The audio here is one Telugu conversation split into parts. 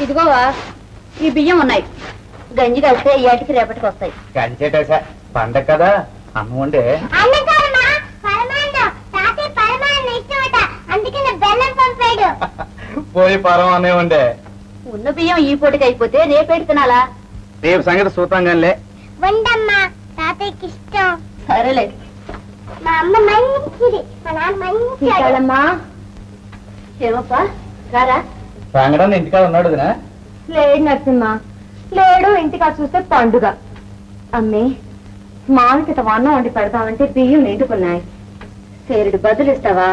ఇదిగోవా ఈ బియ్యం ఉన్నాయి. గంజి కలిస్తే ఏటికి రేపటికి వస్తాయి. గంచేటేసా పండగ కదా అన్నం వండే. పోయి పరం అనే ఉండే. ఉన్న బియ్యం ఈ పూటకి అయిపోతే రేపేటి తినాలా? రేపు సంగతి చూద్దాంగానిలే. తాతయ్యకి ఇష్టం. సరేలే. మా అమ్మ మంచిది, మా నాన్న మంచిది. ఏమప్పా రారా? సంగడాన్ని ఇంటికాడ ఉన్నాడు వదినా? లేడు నరసింహ, లేడు. ఇంటికా చూస్తే పండుగ. అమ్మే మామిడికి అన్నం వండి పెడతామంటే బియ్యం నిండుకున్నాయి. సేరుడు బదులు ఇస్తావా?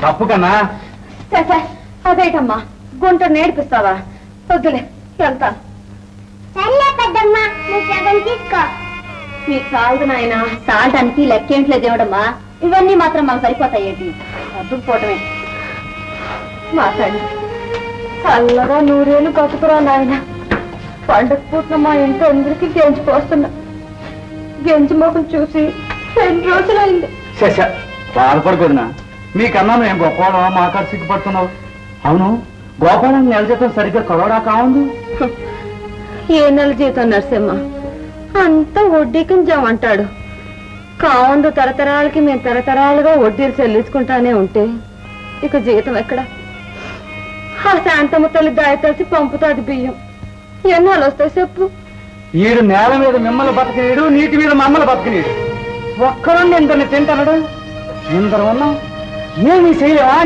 తప్పు కన్నా. అదేటమ్మా గుంట నేర్పిస్తావా? వద్దులే ఎంత తీసుకో. మీకు సాగు నాయన. సాగటానికి లెక్కేంట్లేదు ఏమిటమ్మా? ఇవన్నీ మాత్రం మాకు సరిపోతాయేంటి? అద్దుకుపోవటమే. మాట్లాడి చల్లగా 100 ఏళ్ళు కట్టుకురా నాయన. పండగ పూట్ల మా ఇంట్లో అందరికీ గెంజి పోస్తున్నా. గెంజి మొఖం చూసి 2 రోజులైంది. బాధపడుకోదునా? మీకన్నా మేము గొప్పవాళ్ళ మాకాడు సిగ్గుపడుతున్నావు. అవును, గోపాలం నెల జీతం సరిగ్గా కలవడా కావుంది. ఏ నెల జీతం నరసింహ? అంతా వడ్డీకి జమంటాడు. కావుందు తరతరాలకి మేము తరతరాలుగా వడ్డీలు చెల్లించుకుంటానే ఉంటే ఇక జీతం ఎక్కడ? ఆ శాంతమ్మ తల్లి దాయతలిసి పంపుతాది బియ్యం. ఎన్నాళ్ళు వస్తాయి చెప్పు? ఈడు నేల మీద మిమ్మల్ని బతకనీడు, నీటి మీద మమ్మల్ని బతకనీడు. ఒక్కరుండి ఇందరిని తింటాడు. ఇందరు ఉన్నాం, ఏమీ చేయలేవా?